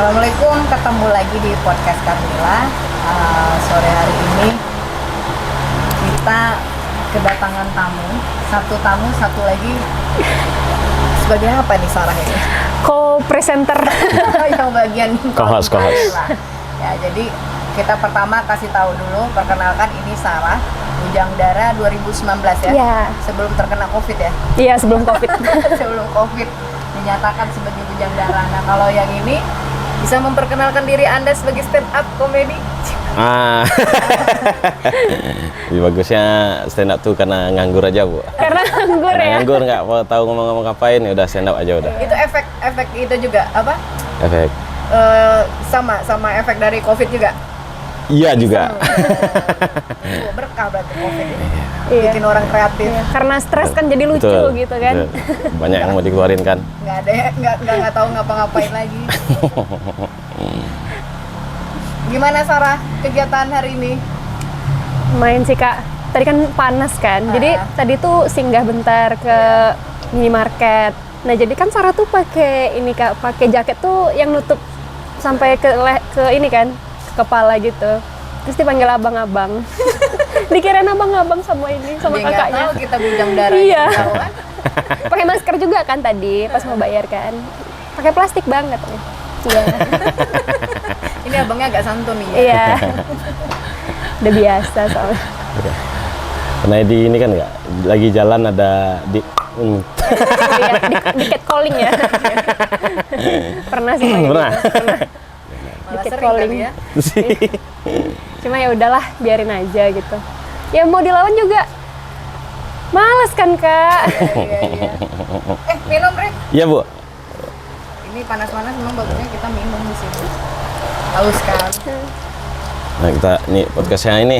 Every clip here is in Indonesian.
Assalamualaikum, ketemu lagi di podcast Kamila. Sore hari ini kita kedatangan tamu, satu lagi. Sebagai apa nih Sarah ini? Co-presenter. Yang bagian Co-host. Ya, jadi kita pertama kasih tahu dulu, perkenalkan ini Sarah, Bujang Dara 2019 ya. Iya. Sebelum terkena Covid ya. Iya, sebelum Covid. Sebelum Covid dinyatakan sebagai Bujang Dara. Nah, kalau yang ini bisa memperkenalkan diri Anda sebagai stand up comedy. Lebih bagusnya stand up tuh karena nganggur aja, Bu. Karena nganggur Karena ya. nganggur nggak mau tahu ngomong-ngomong ngapain, ya udah stand up aja udah. Itu efek itu juga apa? Efek. Sama efek dari Covid juga. Iya juga. Berkah berarti Covid ini. Iya. Bikin orang kreatif. Iya, karena stres kan jadi lucu Betul, gitu kan. betul. Banyak yang mau dikeluarin kan. Nggak ada ya, nggak tahu ngapa-ngapain lagi. Gimana Sarah kegiatan hari ini? Main sih Kak. Tadi kan panas kan. Jadi tadi tuh singgah bentar ke minimarket. Nah, jadi kan Sarah tuh pakai ini Kak, pakai jaket tuh yang nutup sampai ke ini kan, ke kepala gitu. Terus dipanggil abang-abang. Dikirain abang-abang sama ini, sama Dia nggak kakaknya. tahu kita Bujang Dara. Iya. Tahu kan? Pakai masker juga kan tadi pas mau bayar kan. Pakai plastik banget nih. Iya. Ini abangnya agak santun nih. Iya. Udah biasa soalnya. Karena di ini kan nggak lagi jalan ada di Iya, di catcalling ya. Pernah sih kayak Pernah. gitu. Pernah. Malah Dikit sering calling. kali ya. Cuma ya udahlah, biarin aja gitu. Ya mau dilawan juga males kan, Kak. Iya. Minum Rek. Iya, Bu. Ini panas-panas memang bagusnya kita minum di sini. Haus kan? Nah, kita nih podcastnya ini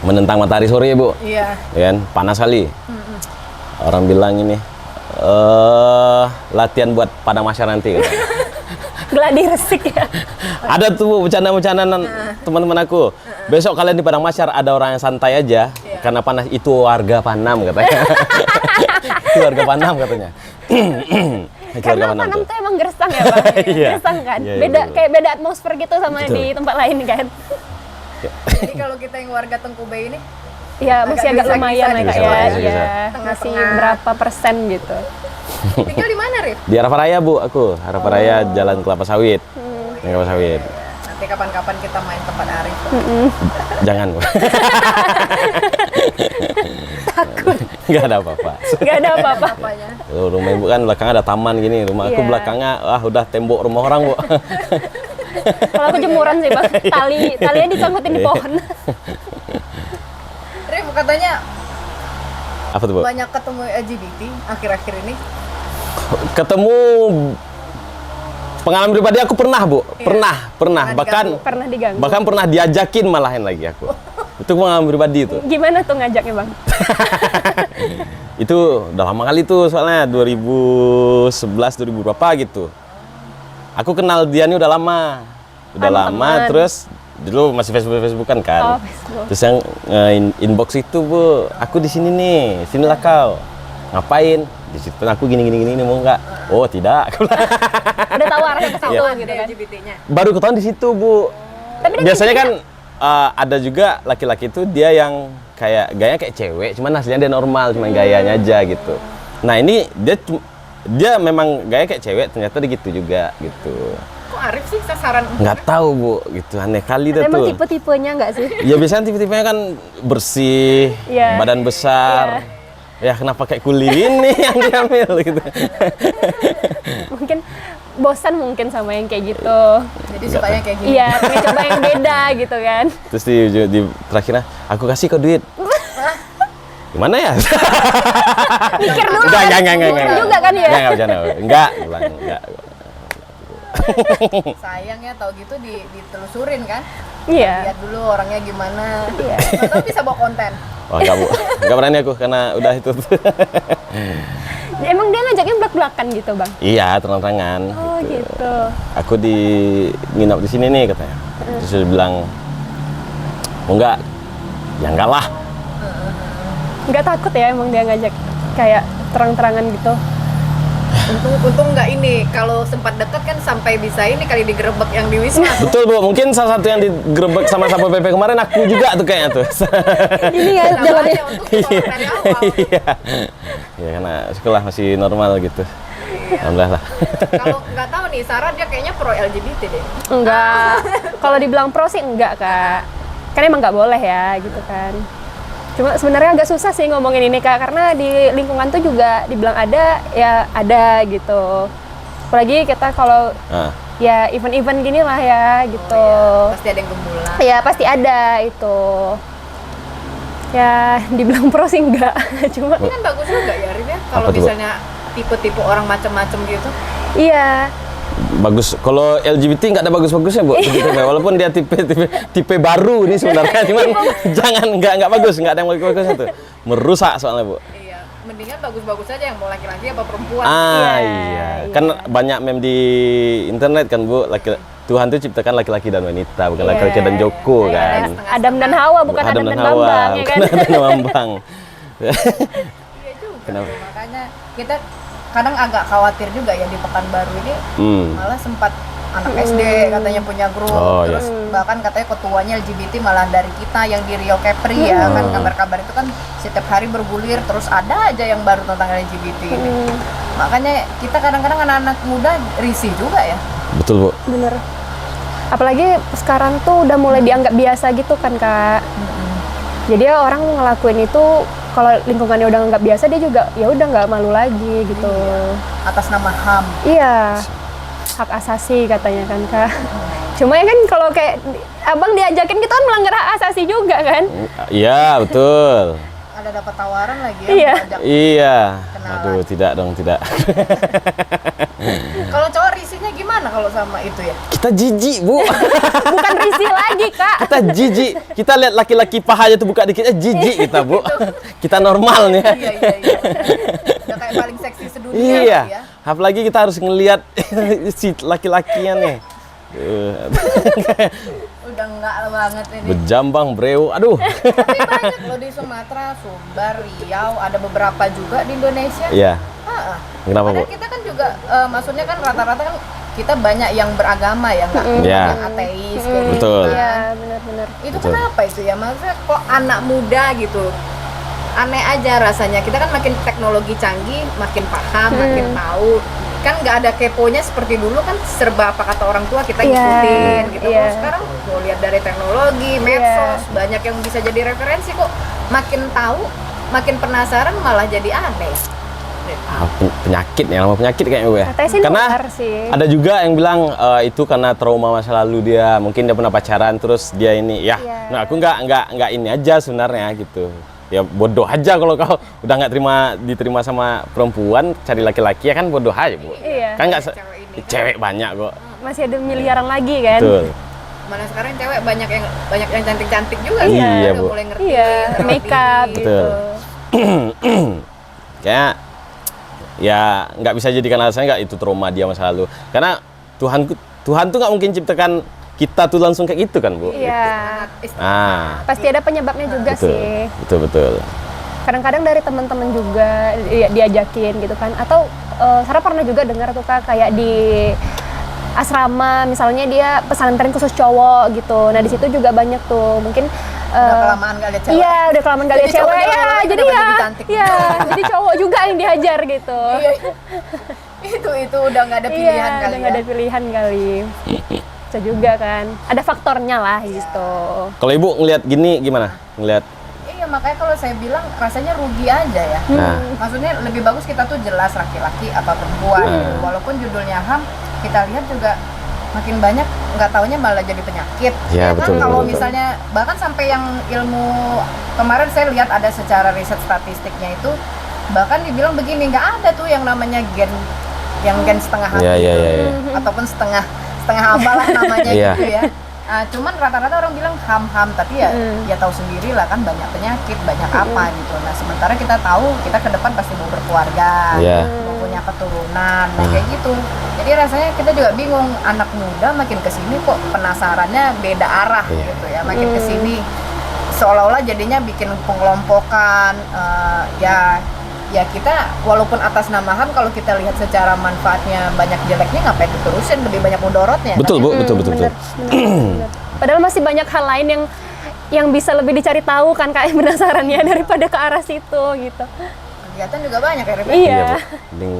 menentang matahari sore ya, Bu. Iya. Ya kan? Panas kali. Orang bilang ini latihan buat padang mahsyar nanti. Gladi resik ya. Ada tuh bercanda-bercandaan teman-teman aku. Besok kalian di padang mahsyar ada orang yang santai aja karena panas, itu warga Panam katanya. Itu warga Panam katanya. Itu warga Karena Panam tuh. tuh emang gersang ya, Bang. Iya. Gersang kan. Iya, Beda betul. kayak beda atmosfer gitu sama Betul. di tempat lain kan. Jadi kalau kita yang warga Tengkube ini Iya, masih agak bisa-bisa lumayan lah Kak bisa, ya. bisa. Iya, Tengah-tengah. masih berapa persen gitu. tinggal di mana, Rif? Di Haraparaya, Bu, aku. Haraparaya Jalan Kelapa Sawit. Kelapa Sawit. Nanti kapan-kapan kita main tempat Arif. Jangan, Bu. Takut. Nggak ada apa-apa. Gak ada apa-apa. Apanya? Rumah Ibu kan belakangnya ada taman gini. Rumah aku Iya. belakangnya udah tembok rumah orang, Bu. Kalau aku jemuran sih, Bang. Talinya disangkutin di pohon. Rif, katanya Apa tuh, Bu? banyak ketemu LGBT akhir-akhir ini. Ketemu pengalaman pribadi aku pernah, Bu. Pernah. Bahkan Pernah diganggu. pernah diajakin malahin lagi aku. Itu pengalaman pribadi itu. Gimana tuh ngajaknya, Bang? Itu udah lama kali tuh, soalnya 2011 2000 berapa gitu. Aku kenal dia nih udah lama. Teman. Terus dulu masih Facebookan kan. Oh, Facebook. Terus yang inbox itu, Bu, aku di sini nih, sinilah kau. Ngapain? Di situ aku gini mau nggak? Oh, tidak. Udah tahu arahnya ke situ Iya. gitu Ada kan. LGBT-nya. Baru ketahuan di situ, Bu. Tapi dia Biasanya kan ada juga laki-laki itu dia yang kayak gayanya kayak cewek, cuman aslinya dia normal, cuman gayanya aja gitu. Nah, ini dia memang gaya kayak cewek, ternyata dia gitu juga gitu. Kok Arif sih sasaran? Nggak tau, Bu, gitu. Aneh kali dah Emang tuh. tipe-tipenya nggak sih? Ya biasanya tipe-tipenya kan bersih, Iya. badan besar. Ya kenapa kayak kuli ini yang diambil gitu. Mungkin bosan mungkin sama yang kayak gitu. Jadi sukanya kayak gini. Iya, pengen coba yang beda gitu kan. Terus di terakhirnya aku kasih kau duit. Gimana ya? Mikir dulu Enggak, kan. enggak. Mikir juga kan ya. Enggak bercanda. Enggak. Sayang ya, tau gitu ditelusurin kan. Iya. Lihat dulu orangnya gimana. Iya. Atau bisa bawa konten. Wah, enggak, Bu. Enggak berani aku karena udah itu. Emang dia ngajaknya belak-belakan gitu, Bang? Iya, terang-terangan. Oh, gitu. Aku nginap di sini nih katanya. Terus dia bilang, "Oh enggak." Ya enggak lah. Nggak takut ya emang dia ngajak kayak terang-terangan gitu? Untung nggak ini. Kalau sempat dekat kan sampai bisa ini kali digerebek yang di Wisma. Betul Bu, mungkin salah satu yang digerebek sama Satpol PP kemarin aku juga tuh kayaknya tuh. Ini ya jalannya. Namanya untuk tolong dari awal. Iya. Ya karena sekolah masih normal gitu. Alhamdulillah lah. Kalau nggak tahu nih, Sarah dia kayaknya pro LGBT deh. Enggak. Kalau dibilang pro sih enggak, Kak. Kan emang nggak boleh ya, gitu kan. Cuma sebenarnya agak susah sih ngomongin ini, Kak, karena di lingkungan tuh juga dibilang ada, ya ada gitu. Apalagi kita kalau Nah, ya event-event gini lah ya, gitu. Pasti ada yang gembulan. Ya pasti ada itu. Ya dibilang pro sih enggak. Cuma Ini kan bagus juga ya, Rif ya. Kalau Apa tuh, Bu? misalnya tipe-tipe orang macam-macam gitu. iya. bagus. Kalau LGBT nggak ada bagus-bagusnya Bu. Sebetulnya. Walaupun dia tipe baru nih sebenarnya, cuman jangan nggak bagus, nggak ada yang bagus-bagusnya tuh. Merusak soalnya Bu. Iya, mendingan bagus-bagus aja yang mau laki-laki apa perempuan. Ah Iya, iya, iya. kan banyak meme di internet kan Bu, Tuhan tuh ciptakan laki-laki dan wanita, bukan Iya. laki-laki dan Joko Iya, kan. setengah-setengah. Adam dan Hawa bukan Adam dan Bambang ya kan. bukan Adam dan Bambang. Iya juga. Kenapa? Makanya kita kadang agak khawatir juga ya di Pekanbaru ini malah sempat anak SD katanya punya grup, Oh, iya. terus bahkan katanya ketuanya LGBT malah dari kita yang di Rio Kepri ya kan, kabar-kabar itu kan setiap hari bergulir, terus ada aja yang baru tentang LGBT ini. Makanya kita kadang-kadang anak-anak muda risih juga ya. Betul Bu. Bener. Apalagi sekarang tuh udah mulai dianggap biasa gitu kan, Kak. Jadi orang ngelakuin itu kalau lingkungannya udah nggak biasa, dia juga ya udah nggak malu lagi gitu. Atas nama HAM. Iya, hak asasi katanya kan, Kak. Cuma ya kan kalau kayak abang diajakin kita kan melanggar hak asasi juga kan. Iya betul. Ada dapat tawaran lagi ya, Iya. diajak. Iya. Kenalan. Aduh tidak dong tidak. Kalau cowok risihnya gimana kalau sama itu ya? Kita jijik Bu. Bukan risih lagi, Kak. Kita jijik. Kita lihat laki-laki pahanya tuh buka dikit, jijik kita Bu. Kita normal nih. Iya. Udah kayak paling seksi sedunia Iya. kali ya. Apalagi kita harus ngelihat si laki-lakinya nih. Udah enggak banget ini. Bejambang, breu. Aduh. Tapi banyak loh di Sumatera, Sumbar, Riau, ada beberapa juga di Indonesia. Iya. Ah, Kenapa Bu? padahal kita kan juga, maksudnya kan rata-rata kan kita banyak yang beragama ya, nggak Iya. yang ateis kayak gitu Betul. kan. Iya, benar-benar. Itu Betul. kenapa itu ya? Maksudnya kok anak muda gitu, aneh aja rasanya. Kita kan makin teknologi canggih, makin paham, makin tahu. Kan nggak ada keponya seperti dulu kan, serba apa kata orang tua kita Iya, ngikutin gitu. iya. Kalau sekarang mau lihat dari teknologi, medsos, banyak yang bisa jadi referensi kok. Makin tahu, makin penasaran, malah jadi aneh. Ah, penyakit ya, nama penyakit kayaknya Bu ya. Katanya sih Karena nular sih. ada juga yang bilang itu karena trauma masa lalu dia, mungkin dia pernah pacaran terus dia ini ya. Iya. Nah, aku nggak ini aja sebenarnya gitu. Ya bodoh aja kalau kau udah nggak diterima sama perempuan, cari laki-laki ya kan bodoh aja Bu. Iya. Kan nggak Cewek ini kan. cewek banyak kok. Masih ada miliaran lagi kan. Betul. Mana sekarang cewek banyak yang cantik-cantik juga. Iya, Udah Bu. mulai ngerti. Iya, rawat makeup diri. gitu. Kayak ya nggak bisa jadikan alasannya nggak itu trauma dia masa lalu. Karena Tuhan tuh nggak mungkin ciptakan kita tuh langsung kayak gitu kan Bu. Iya. Ah, Pasti ada penyebabnya juga betul, sih. betul. Kadang-kadang dari teman-teman juga diajakin gitu kan. Atau Sarah pernah juga dengar tuh, Kak, kayak di asrama misalnya dia pesantren khusus cowok gitu. Nah, di situ juga banyak tuh mungkin Udah kelamaan gak lihat cewek. Iya, udah kelamaan gak lihat Jadi cewek cowoknya ya. lama-lama Jadi kenapa ya, jadi cantik? iya, jadi cowok juga yang dihajar gitu. Iya. itu udah nggak ada pilihan Iya, kali udah ya. nggak ada pilihan kali. Bisa juga kan. Ada faktornya lah gitu. Kalau Ibu ngelihat gini gimana? Ngelihat Iya, makanya kalau saya bilang rasanya rugi aja ya. Nah. Maksudnya lebih bagus kita tuh jelas laki-laki apa perempuan. gitu. Walaupun judulnya HAM, kita lihat juga makin banyak nggak taunya malah jadi penyakit. Ya, kan betul, kalau betul. misalnya bahkan sampai yang ilmu kemarin saya lihat ada secara riset statistiknya itu bahkan dibilang begini, nggak ada tuh yang namanya gen setengah hati Iya, iya, itu. iya, iya. Ataupun setengah apalah namanya Iya. gitu ya. Cuman rata-rata orang bilang ham tapi ya ya tahu sendiri lah kan banyak penyakit, banyak apa gitu. Nah, sementara kita tahu kita ke depan pasti mau berkeluarga, Iya. mau punya keturunan, nah kayak gitu. Jadi rasanya kita juga bingung, anak muda makin kesini kok penasarannya beda arah Iya. gitu ya, makin kesini seolah-olah jadinya bikin pengelompokan, ya ya kita walaupun atas nama HAM, kalau kita lihat secara manfaatnya banyak jeleknya, ngapain diterusin, lebih banyak mudorotnya. Betul kan, Bu, betul. Bener. Padahal masih banyak hal lain yang bisa lebih dicari tahu kan kayak penasaran ya daripada ke arah situ gitu. Kegiatan juga banyak ya, Rep. Iya. Bu. Mending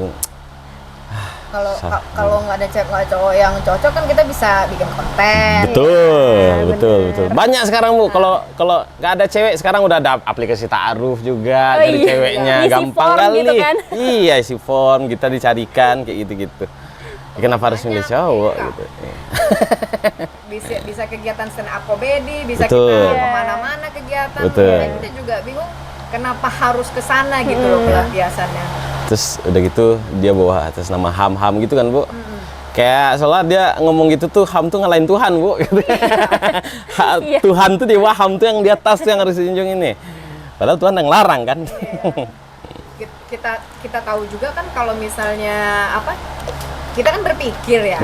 Kalau nggak ada cewek nggak ada cowok yang cocok kan kita bisa bikin konten. betul. Banyak sekarang Bu. Kalau nggak ada cewek sekarang udah ada aplikasi ta'aruf juga dari iya. ceweknya, Isi gampang form kali. gitu kan. Iya, isi form kita dicarikan kayak gitu-gitu. Kenapa harus milih cowok gitu? Bisa kegiatan stand up comedy, bisa Betul. kita kemana-mana kegiatan. Betul. Nah, kita juga bingung kenapa harus ke sana gitu loh pelampiasannya. Terus udah gitu dia bawa atas nama HAM gitu kan Bu. Kayak soalnya dia ngomong gitu tuh HAM tuh ngalahin Tuhan Bu. Iya. Tuhan tuh dewa, HAM tuh yang di atas tuh yang harus dijunjung ini. Padahal Tuhan yang larang kan. Kita tahu juga kan kalau misalnya apa, kita kan berpikir ya,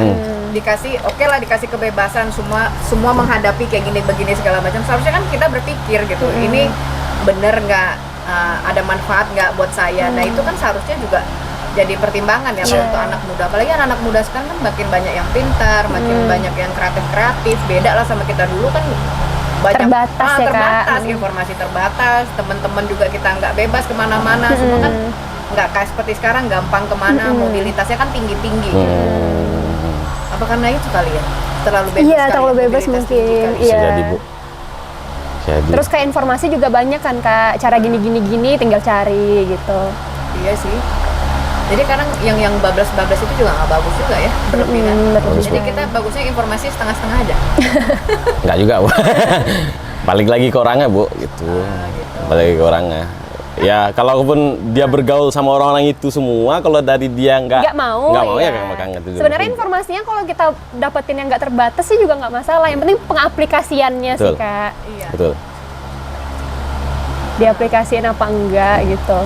dikasih dikasih kebebasan semua menghadapi kayak gini begini segala macam, seharusnya kan kita berpikir gitu, ini bener nggak, ada manfaat nggak buat saya. Nah itu kan seharusnya juga jadi pertimbangan ya untuk anak muda, apalagi anak muda sekarang kan makin banyak yang pintar, makin banyak yang kreatif, beda lah sama kita dulu kan. Banyak Terbatas ya, Kak. terbatas, informasi terbatas, teman-teman juga kita nggak bebas kemana-mana, semua kan nggak kayak seperti sekarang gampang kemana, mobilitasnya kan tinggi-tinggi. Apa karena itu kali ya? Terlalu bebas. Iya, kali terlalu ya, bebas mobilitas mungkin. tinggi kali. Bisa Iya. jadi Bu. Jadi. Terus kayak informasi juga banyak kan Kak, cara gini tinggal cari gitu. Iya sih. Jadi kadang yang bablas-bablas itu juga nggak bagus juga ya, berlebihan. Betul. Jadi kita bagusnya informasi setengah-setengah aja. Enggak juga Bu. Balik lagi ke orangnya Bu gitu. Balik lagi ke orangnya. Ya kalaupun dia bergaul sama orang-orang itu semua, kalau dari dia nggak mau ya iya. makanya itu. Sebenarnya informasinya kalau kita dapetin yang nggak terbatas sih juga nggak masalah, yang penting pengaplikasiannya sih Betul. Kak, Iya. Betul. diaplikasiin apa enggak gitu.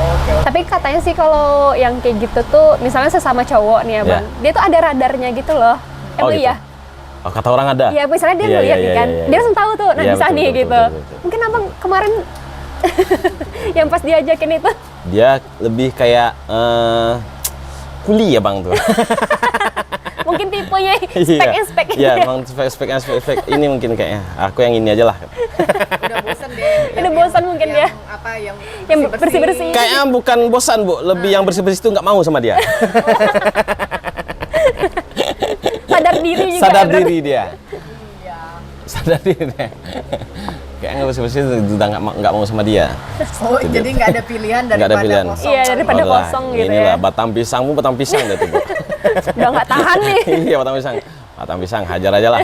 Oke. Tapi katanya sih kalau yang kayak gitu tuh misalnya sesama cowok nih ya Bang, dia tuh ada radarnya gitu loh. Emang gitu. iya? Oh, kata orang ada. Iya, misalnya dia Iya, ngeliat iya, nih kan, iya, dia iya. langsung tahu tuh, nah Iya, bisa betul, nih betul, gitu. betul. Mungkin Abang kemarin yang pas diajakin itu Dia lebih kayak kuli ya Bang tuh. mungkin tipenya spek Iya, emang spek ini mungkin kayaknya. Aku yang ini aja lah. Udah bosan deh. Udah bosan mungkin yang dia. Apa yang bersih-bersih. Kayaknya bukan bosan Bu, lebih yang bersih-bersih itu nggak mau sama dia. Sadar diri juga. Sadar ya, berarti. diri dia. Iya. Sadar diri dia. Kayaknya bersih-bersih udah nggak mau sama dia. Oh, jadi nggak ada pilihan Nggak ada daripada pilihan. kosong. Iya, daripada Walah, kosong gitu inilah ya. batang pisangmu batang pisang deh tuh Bu. Udah nggak tahan nih. Iya batang pisang. Batang pisang hajar aja lah.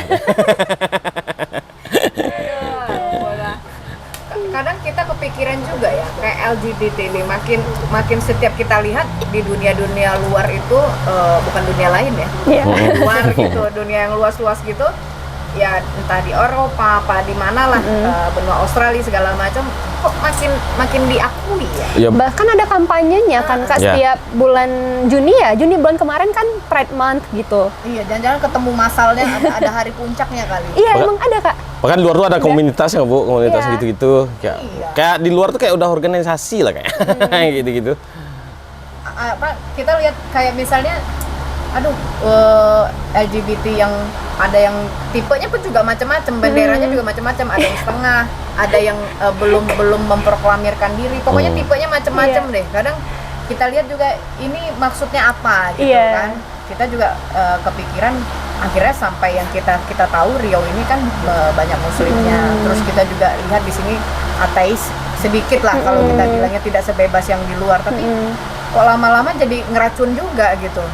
Kadang kita kepikiran juga ya kayak LGBT ini makin setiap kita lihat di dunia luar itu, bukan dunia lain ya, Iya. luar gitu, dunia yang luas-luas gitu ya, entah di Eropa apa di mana lah, benua Australia segala macam, kok makin diakui ya. Iya. Bahkan ada kampanyenya kan Kak, Iya. setiap bulan Juni bulan kemarin kan Pride Month gitu. Iya, jangan-jangan ketemu masalnya ada hari puncaknya kali. Iya, Bahkan- emang ada Kak. Bahkan di luar tuh ada komunitasnya Bu, komunitas Iya. gitu-gitu. Kayak, Iya. kayak di luar tuh kayak udah organisasi lah kayak. Gitu-gitu. Apa kita lihat kayak misalnya LGBT yang ada yang tipenya pun juga macam-macam, benderanya juga macam-macam, ada yang setengah, ada yang belum memproklamirkan diri, pokoknya tipenya macam-macam Iya. deh. Kadang kita lihat juga ini maksudnya apa gitu Iya. kan, kita juga kepikiran akhirnya sampai yang kita tahu Riau ini kan banyak muslimnya, terus kita juga lihat di sini ateis sedikit lah, kalau kita bilangnya tidak sebebas yang di luar, tapi kok lama-lama jadi ngeracun juga gitu.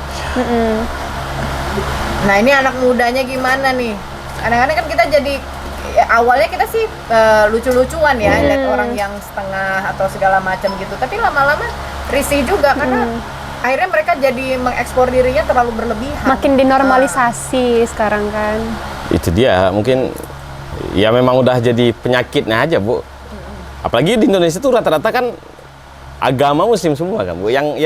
Nah ini anak mudanya gimana nih? Kadang-kadang kan kita jadi awalnya kita sih lucu-lucuan ya, lihat orang yang setengah atau segala macam gitu, tapi lama-lama risih juga karena akhirnya mereka jadi mengekspor dirinya terlalu berlebihan. Makin dinormalisasi sekarang kan. Itu dia, mungkin ya memang udah jadi penyakitnya aja Bu. Apalagi di Indonesia tuh rata-rata kan agama muslim semua kan Bu. Yang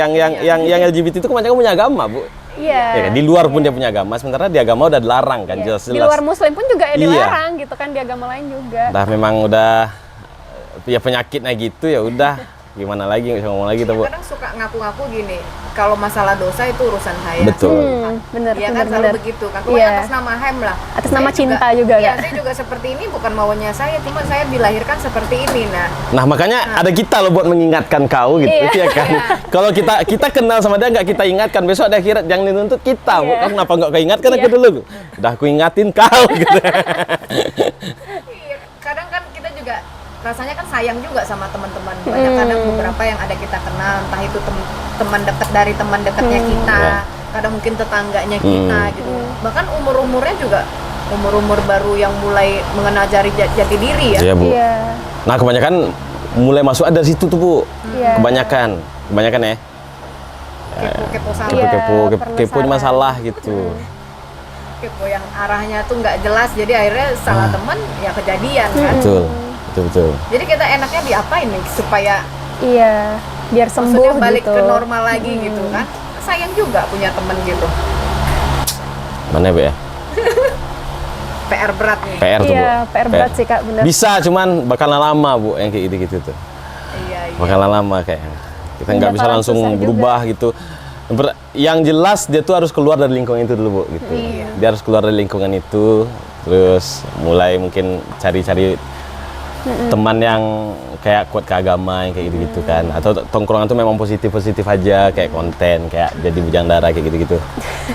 LGBT itu kebanyakan punya agama Bu. Iya. Ya kan? Di luar pun dia punya agama, sementara di agama udah dilarang kan, Iya. jelas-jelas. Di luar muslim pun juga Iya. dilarang gitu kan, di agama lain juga. Udah memang udah ya penyakitnya gitu ya udah gimana lagi, nggak bisa ngomong lagi tuh Bu. Kadang suka ngaku-ngaku gini, kalau masalah dosa itu urusan saya. Betul. Bener, Iya bener, kan selalu bener. begitu kan. Pokoknya Iya. atas nama Hem lah. Atas nama Saya cinta juga, Iya, Kak. saya juga seperti ini bukan maunya saya, cuma saya dilahirkan seperti ini. Nah makanya ada kita loh buat mengingatkan kau gitu, Iya. ya kan? Kalau kita kenal sama dia nggak kita ingatkan, besok ada akhirat jangan dituntut kita. Bu. Iya. Kan kenapa nggak kau ingatkan aku Iya. dulu? Udah aku ingatin kau gitu. Iya, kadang kan kita juga rasanya kan sayang juga sama teman-teman. Banyak kadang beberapa yang ada kita kenal, entah itu teman dekat dari teman dekatnya kita, Iya. kadang mungkin tetangganya kita gitu. Bahkan umur-umurnya juga umur-umur baru yang mulai mengenal jati diri ya. Iya Bu. Iya. Nah kebanyakan mulai masuk ada situ tuh Bu. Iya. Kebanyakan ya. Kepo-kepo sama Iya, Kepo penasaran. masalah gitu. kepo yang arahnya tuh nggak jelas, jadi akhirnya salah teman ya kejadian kan. Betul. Jadi kita enaknya diapain nih supaya Iya, biar sembuh maksudnya balik gitu. ke normal lagi gitu kan. Sayang juga punya temen gitu. Mana Bu ya? PR berat nih. PR tuh Bu. Iya, PR berat sih Kak, bener. Bisa, cuman bakalan lama Bu yang kayak gitu-gitu tuh. Iya. Bakalan lama kayaknya. Kita nggak bisa Bakalan langsung susah juga. berubah gitu. Yang jelas dia tuh harus keluar dari lingkungan itu dulu Bu gitu. Dia harus keluar dari lingkungan itu, terus mulai mungkin cari-cari teman yang kayak kuat ke agama yang kayak gitu-gitu kan, atau tongkrongan tuh memang positif-positif aja, kayak konten, kayak jadi bujang darah kayak gitu-gitu.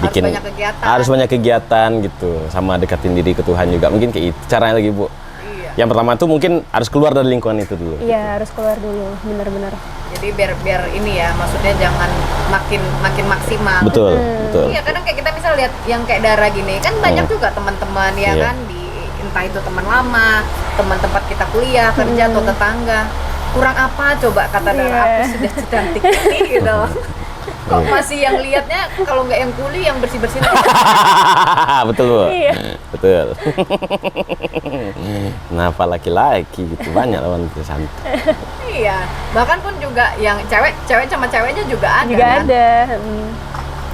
banyak kegiatan. Harus banyak kegiatan gitu, sama dekatin diri ke Tuhan juga. Mungkin kayak itu caranya lagi Bu. Iya. Yang pertama tuh mungkin harus keluar dari lingkungan itu dulu. Iya, harus keluar dulu, bener-bener. Jadi biar ini ya, maksudnya jangan makin maksimal. Betul. Iya, kadang kayak kita misal lihat yang kayak Dara gini, kan banyak juga teman-teman ya Iya. kan, entah itu teman lama, teman tempat kita kuliah, kerja atau tetangga. Kurang apa coba kata Dara, Iya. aku sudah cantik ini gitu. Kok masih yang lihatnya kalau nggak yang kuli, yang bersih-bersih aja. Betul Bu. Iya. Betul. Kenapa laki-laki gitu banyak lawan santai. Iya, bahkan pun juga yang cewek sama ceweknya juga ada. Juga kan? ada.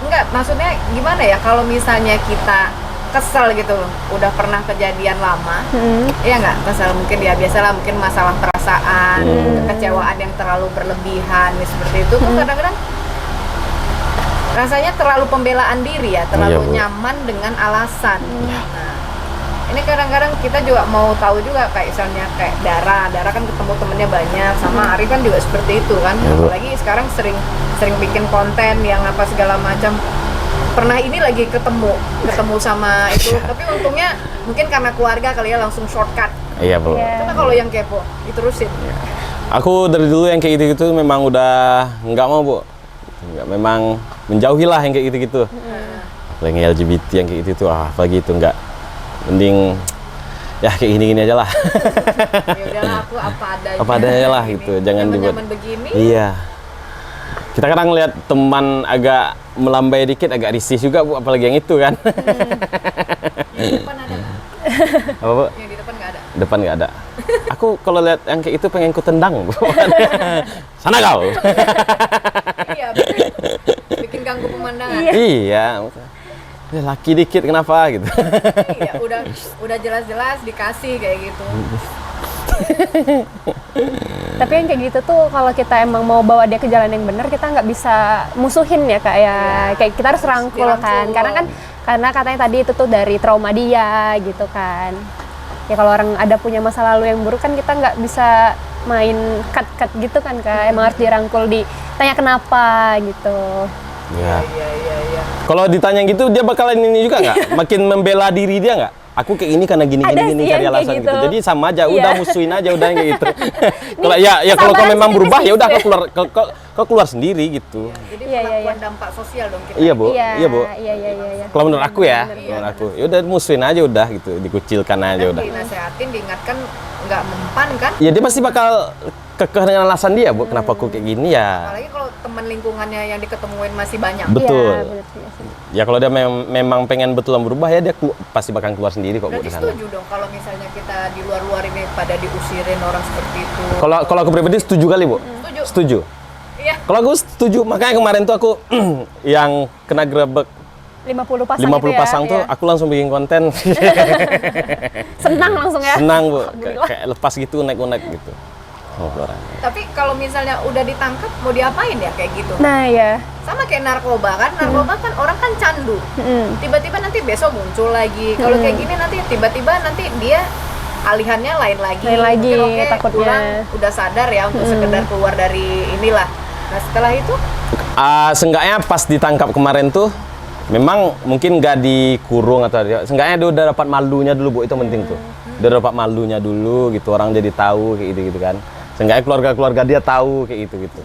Enggak, maksudnya gimana ya, kalau misalnya kita kesel gitu loh, udah pernah kejadian lama, iya nggak, kesel mungkin ya biasalah, mungkin masalah perasaan, kekecewaan yang terlalu berlebihan seperti itu, kan kadang-kadang rasanya terlalu pembelaan diri ya, terlalu Iya, Bu. nyaman dengan alasan. Nah, ini kadang-kadang kita juga mau tahu juga, kayak misalnya kayak Dara kan ketemu temennya banyak, sama Ari kan juga seperti itu kan, Iya, Bu. apalagi sekarang sering bikin konten yang apa segala macam. Pernah ini lagi ketemu sama itu, tapi untungnya mungkin karena keluarga kali ya, langsung shortcut. Iya Bu. Iya. Karena kalau yang kepo diterusin. Aku dari dulu yang kayak gitu-gitu memang udah nggak mau Bu. Nggak, memang menjauhi lah yang kayak gitu-gitu. Apalagi LGBT yang kayak gitu tuh, apalagi itu nggak. Mending ya kayak gini-gini aja lah. Ya udahlah, aku apa adanya. Apa adanya lah Ini. gitu, jangan dibuat. Zaman begini. Iya. Kita kadang lihat teman agak melambai dikit, agak risih juga Bu, apalagi yang itu kan. Yang di depan ada nggak? Apa Bu? Yang di depan nggak ada. Depan nggak ada. Aku kalau lihat yang kayak itu pengen ku tendang Bu. Sana kau. Iya, betul. Bikin ganggu pemandangan. Iya. Ya, laki dikit kenapa gitu. Iya, udah jelas-jelas dikasih kayak gitu. Tapi yang kayak gitu tuh kalau kita emang mau bawa dia ke jalan yang benar, kita nggak bisa musuhin ya Kak ya. Kayak kita harus rangkul kan. dirangkul. Karena katanya tadi itu tuh dari trauma dia gitu kan. Ya kalau orang ada punya masa lalu yang buruk kan kita nggak bisa main cut gitu kan Kak. Emang harus dirangkul, ditanya kenapa gitu. Ya. Iya. Kalau ditanya gitu dia bakalan ini juga nggak? Makin membela diri dia nggak? Aku kayak ini karena gini Ada gini sih cari yang kayak alasan gitu. gitu. Jadi sama aja, Iya. udah musuhin aja udah kayak gitu. Kalau ya kalau kau kesabaran memang sih berubah ya udah tipis-tipis kau keluar sendiri gitu. Jadi Iya, perlakuan iya. dampak sosial dong kita. Iya Bu, Iya, iya Bu. Iya. Kalau menurut aku ya, Bener, menurut aku, ya udah musuhin aja udah gitu, dikucilkan aja Dan udah. dinasehatin, diingatkan, nggak mempan kan. Ya dia pasti bakal kekeh dengan alasan dia Bu, kenapa aku kayak gini ya. Apalagi kalau teman lingkungannya yang diketemuin masih banyak. Betul. Iya, bener sih. Ya kalau dia memang pengen betulan berubah ya dia pasti bakal keluar sendiri kok Bu Berarti di sana. setuju dong kalau misalnya kita di luar-luar ini pada diusirin orang seperti itu. Kalau aku pribadi setuju kali Bu. Setuju. Setuju. Iya. Kalau aku setuju, makanya kemarin tuh aku yang kena grebek 50 pasang 50 itu ya, pasang tuh iya. aku langsung bikin konten. Senang langsung ya. Senang Bu, Alhamdulillah. kayak lepas gitu naik-naik gitu. Oh, keluaran. Tapi kalau misalnya udah ditangkap mau diapain ya kayak gitu? Nah ya. Sama kayak narkoba kan, narkoba kan orang kan candu. Tiba-tiba nanti besok muncul lagi. Kalau kayak gini nanti tiba-tiba nanti dia alihannya lain lagi. Lain lagi, Mungkin, oke, takutnya. pulang udah sadar ya untuk sekedar keluar dari inilah. Nah setelah itu Seenggaknya pas ditangkap kemarin tuh memang mungkin nggak dikurung atau seenggaknya dia udah dapat malunya dulu Bu, itu penting tuh. Dia dapat malunya dulu gitu, orang jadi tahu kayak gitu kan. Seenggaknya keluarga-keluarga dia tahu kayak gitu.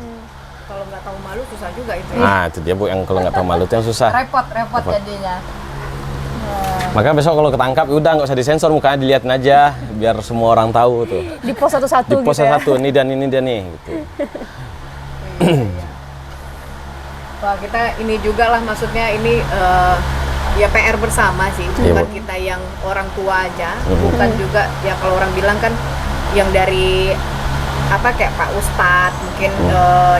kalau nggak tahu malu susah juga itu ya. Nah, itu dia Bu, yang kalau nggak tahu malu itu yang susah. Repot jadinya. Makanya besok kalau ketangkap ya udah nggak usah disensor, mukanya dilihatin aja biar semua orang tahu tuh. Di pos satu-satu Di pos gitu ya. satu, ini dan ini dan nih gitu. Wah kita ini juga lah maksudnya ini ya PR bersama sih, Iya, bukan Bu. kita yang orang tua aja, bukan juga ya kalau orang bilang kan yang dari apa kayak Pak Ustadz mungkin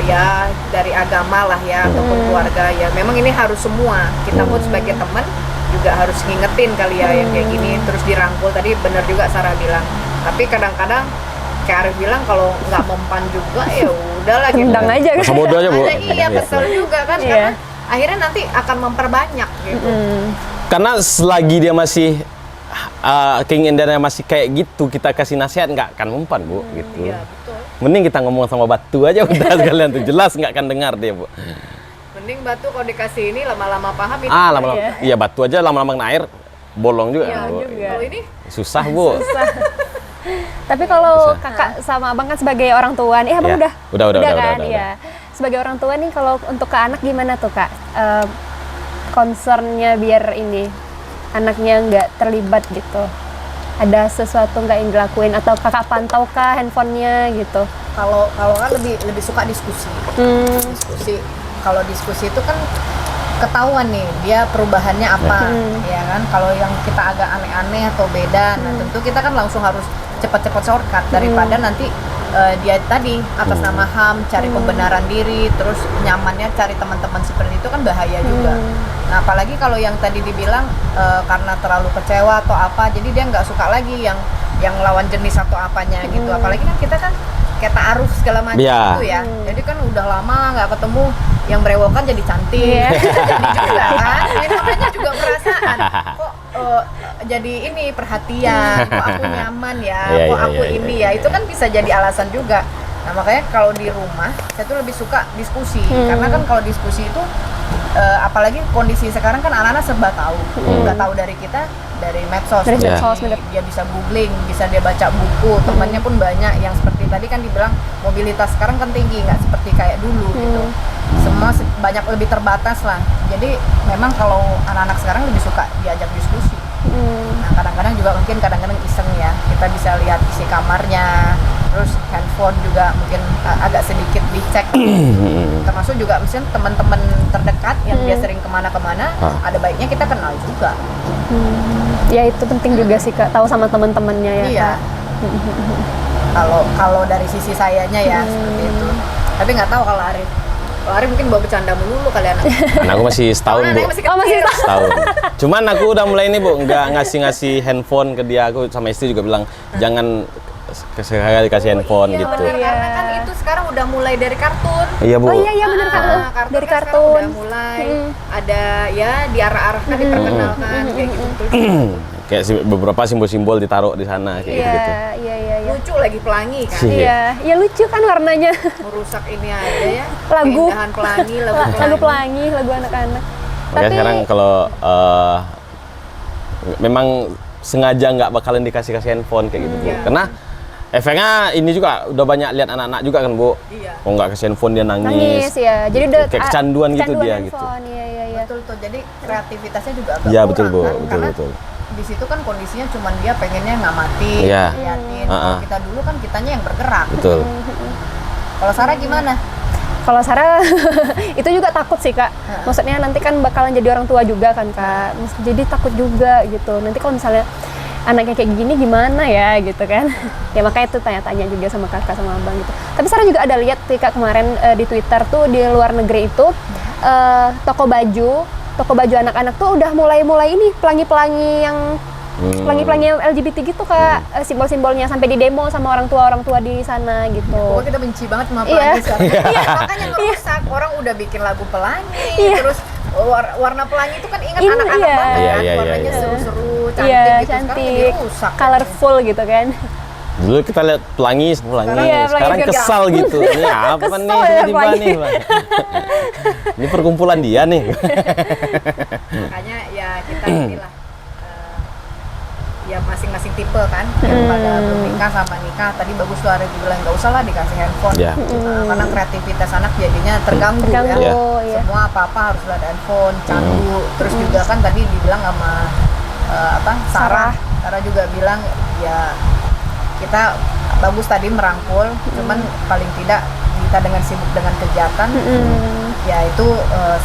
ya dari agama lah ya ataupun keluarga ya memang ini harus semua kita pun sebagai teman juga harus ngingetin kali ya yang kayak gini terus dirangkul tadi bener juga Sarah bilang tapi kadang-kadang kayak Arif bilang kalau nggak mempan juga ya udahlah gitu. Tendang aja kan. Masa bodoh aja Bu. Iya kesel juga kan Iya. karena akhirnya nanti akan memperbanyak gitu. Karena selagi dia masih keinginannya masih kayak gitu, kita kasih nasihat nggak akan mempan Bu gitu. Iya betul. Mending kita ngomong sama batu aja udah sekalian tuh, jelas nggak akan dengar dia Bu. Mending batu kalau dikasih ini lama-lama paham itu. Lama-lama, iya batu aja lama-lama kena air bolong juga. Iya Bu. juga. Kalau ini Susah Bu. Tapi kalau Bisa. kakak sama abang kan sebagai orang tua nih, abang Ya. udah Udah, kan, udah. ya. Sebagai orang tua nih, kalau untuk ke anak gimana tuh kak? Concernnya biar ini anaknya nggak terlibat gitu. Ada sesuatu nggak yang dilakuin atau kakak pantau kah handphonenya gitu? kalau kan lebih suka diskusi. Diskusi. Kalau diskusi itu kan ketahuan nih dia perubahannya apa, ya kan? Kalau yang kita agak aneh-aneh atau beda, nah tentu kita kan langsung harus cepat-cepat shortcut daripada nanti dia tadi atas nama HAM cari pembenaran diri, terus nyamannya cari teman-teman seperti itu kan bahaya juga. Nah apalagi kalau yang tadi dibilang karena terlalu kecewa atau apa, jadi dia nggak suka lagi yang lawan jenis atau apanya gitu. Apalagi kan kita kan kayak ta'aruf segala macam Iya. gitu ya. Jadi kan udah lama nggak ketemu, yang berewokan jadi cantik, Iya. jadi juga kan. Ini namanya juga perasaan. Kok jadi ini perhatian, kok aku nyaman ya, Iya, kok iya, aku iya, ini iya, ya. Itu kan bisa jadi alasan juga. Nah makanya kalau di rumah saya tuh lebih suka diskusi, karena kan kalau diskusi itu apalagi kondisi sekarang kan anak-anak serba tahu, nggak tahu dari kita dari medsos. Dari Jadi medsos, bener. dia bisa googling, bisa dia baca buku, temannya pun banyak yang seperti tadi kan dibilang mobilitas sekarang kan tinggi, nggak seperti kayak dulu gitu. Semua banyak lebih terbatas lah. Jadi memang kalau anak-anak sekarang lebih suka diajak diskusi. Nah kadang-kadang juga mungkin kadang-kadang iseng ya, kita bisa lihat isi kamarnya, terus handphone juga mungkin agak sedikit dicek. Termasuk juga misalnya teman-teman terdekat yang dia sering kemana-kemana, ada baiknya kita kenal juga. Ya itu penting juga sih kak, tahu sama teman-temannya ya. Iya. Kak. Kalau dari sisi sayanya ya seperti itu. Tapi nggak tahu kalau Arif. Kalau Arif mungkin bawa bercanda melulu kali anak. Anakku masih setahun Karena Bu. anaknya masih Oh, masih kecil. Setahun. Cuman aku udah mulai ini Bu, nggak ngasih handphone ke dia. Aku sama istri juga bilang jangan sekali kasih handphone Iya, gitu. bener, karena kan itu sekarang udah mulai dari kartun. Iya Bu. Oh iya benar kak. Kartun Dari kan sekarang kartun. udah mulai ada ya diarah-arahkan, diperkenalkan kayak gitu. Kayak beberapa simbol-simbol ditaruh di sana kayak Iya gitu. iya. Lucu lagi pelangi kan. Iya, ya lucu kan warnanya. Merusak ini aja ya. Lagu. Keindahan pelangi, Lagu pelangi, lagu anak-anak. Makanya sekarang kalau memang sengaja nggak bakalan dikasih handphone kayak gitu Bu. Iya. Karena efeknya ini juga udah banyak lihat anak-anak juga kan Bu. Iya. Kalau nggak kasih handphone dia nangis nangis. ya. Jadi Gitu. udah Kayak kecanduan gitu dia gitu. handphone. Iya. Betul tuh. Jadi kreativitasnya juga agak Iya kurang betul Bu, kan. betul Karena betul. di situ kan kondisinya cuman dia pengennya ngamatin, Iya. liatin. Kalau kita dulu kan kitanya yang bergerak. Betul. Kalau Sarah gimana? Kalau Sarah itu juga takut sih kak. Maksudnya nanti kan bakalan jadi orang tua juga kan kak. Jadi takut juga gitu. Nanti kalau misalnya anaknya kayak gini gimana ya gitu kan. Ya makanya itu tanya-tanya juga sama kakak sama abang gitu. Tapi Sarah juga ada lihat sih kak kemarin di Twitter tuh di luar negeri itu toko baju anak-anak tuh udah mulai ini pelangi-pelangi yang pelangi-pelangi LGBT gitu Kak, simbol-simbolnya sampai di demo sama orang tua di sana gitu. Pokoknya kita benci banget sama Iya. pelangi sekarang. Makanya ngerusak. Orang udah bikin lagu pelangi, Iya. terus warna pelangi itu kan ingat Ini, anak-anak iya. banget Iya, kan, iya, warnanya iya. seru-seru, cantik Iya, gitu. Sekarang cantik, jadi rusak. colorful gitu kan. Dulu kita lihat pelangi, Iya, sekarang pelangi kesal gitu. Ini apa Kesel nih ya, tiba-tiba pelangi. nih, Bang? Ini perkumpulan dia nih. Makanya ya kita inilah ya masing-masing tipe kan, yang pada belum nikah sama nikah. Tadi bagus tuh Ari bilang nggak usah lah dikasih handphone. Ya. Karena kreativitas anak jadinya terganggu, Terganggu, ya. iya. Semua apa-apa harus ada handphone, candu. Terus juga kan tadi dibilang sama Sarah juga bilang ya kita bagus tadi merangkul, cuman paling tidak kita dengan sibuk dengan kegiatan, ya itu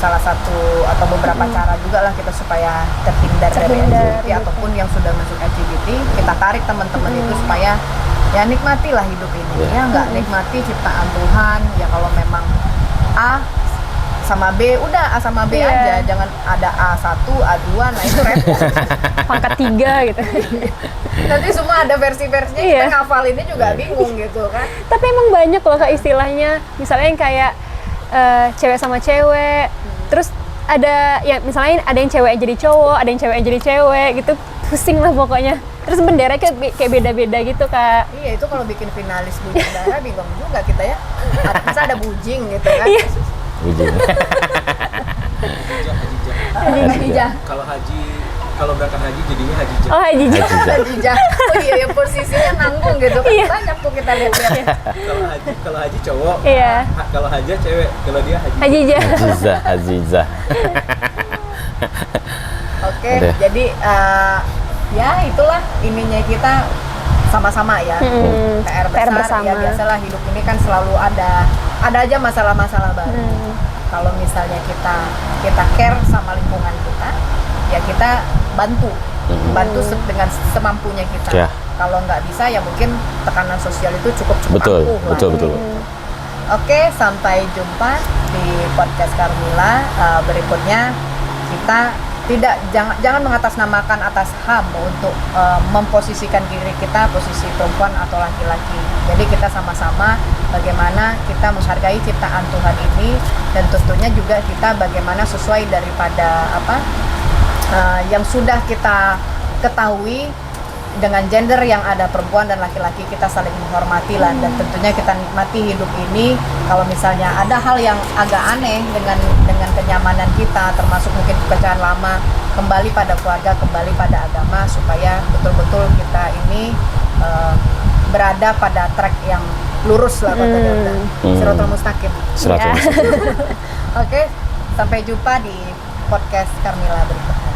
salah satu atau beberapa cara juga lah kita supaya terhindar dari Terhindar, LGBT gitu. ataupun yang sudah masuk LGBT, kita tarik teman-teman itu supaya ya nikmatilah hidup ini, ya nggak nikmati ciptaan Tuhan. Ya kalau memang A sama B, udah A sama B Iya. aja, jangan ada A1, A2, nah itu repot. Pangkat 3 gitu. Nanti semua ada versi-versinya, Iya. kita ngafalinnya juga bingung gitu kan. Tapi emang banyak loh Kak istilahnya, misalnya yang kayak cewek sama cewek, terus ada ya misalnya ada yang cewek jadi cowok, ada yang cewek jadi cewek gitu, pusing lah pokoknya. Terus bendera kayak beda-beda gitu Kak. Iya, itu kalau bikin finalis bujing darah bingung juga kita ya. Masa ada bujing gitu kan. Iya. Ujung. Hajijah. Kalau berangkat haji jadinya hajijah. Oh Haji Jo. Hajijah. Oh iya, ya posisinya nanggung gitu kan. Iya. Banyak tuh kita lihat-lihat. Kalau haji cowok. Iya. Kalau haja cewek. Kalau dia haji. Haji Jo. Azizah. Oke, Udah. jadi ya itulah ininya kita sama-sama ya. PR PR besar, ya bersama. biasalah hidup ini kan selalu ada aja masalah-masalah baru. Kalau misalnya kita care sama lingkungan kita, ya kita bantu dengan semampunya kita. Ya. Kalau nggak bisa ya mungkin tekanan sosial itu cukup Betul, ampuh lah. betul. Oke, sampai jumpa di podcast Carmilla berikutnya. Kita jangan mengatasnamakan atas HAM untuk memposisikan diri kita posisi perempuan atau laki-laki. Jadi kita sama-sama bagaimana kita menghargai ciptaan Tuhan ini, dan tentunya juga kita bagaimana sesuai daripada yang sudah kita ketahui. Dengan gender yang ada perempuan dan laki-laki, kita saling menghormati lah, dan tentunya kita nikmati hidup ini. Kalau misalnya ada hal yang agak aneh dengan kenyamanan kita, termasuk mungkin pekerjaan lama, kembali pada keluarga, kembali pada agama, supaya betul-betul kita ini berada pada track yang lurus lah kata Siratal Mustaqim. Siratal Iya. Mustaqim. Oke, sampai jumpa di podcast Carmilla berikutnya.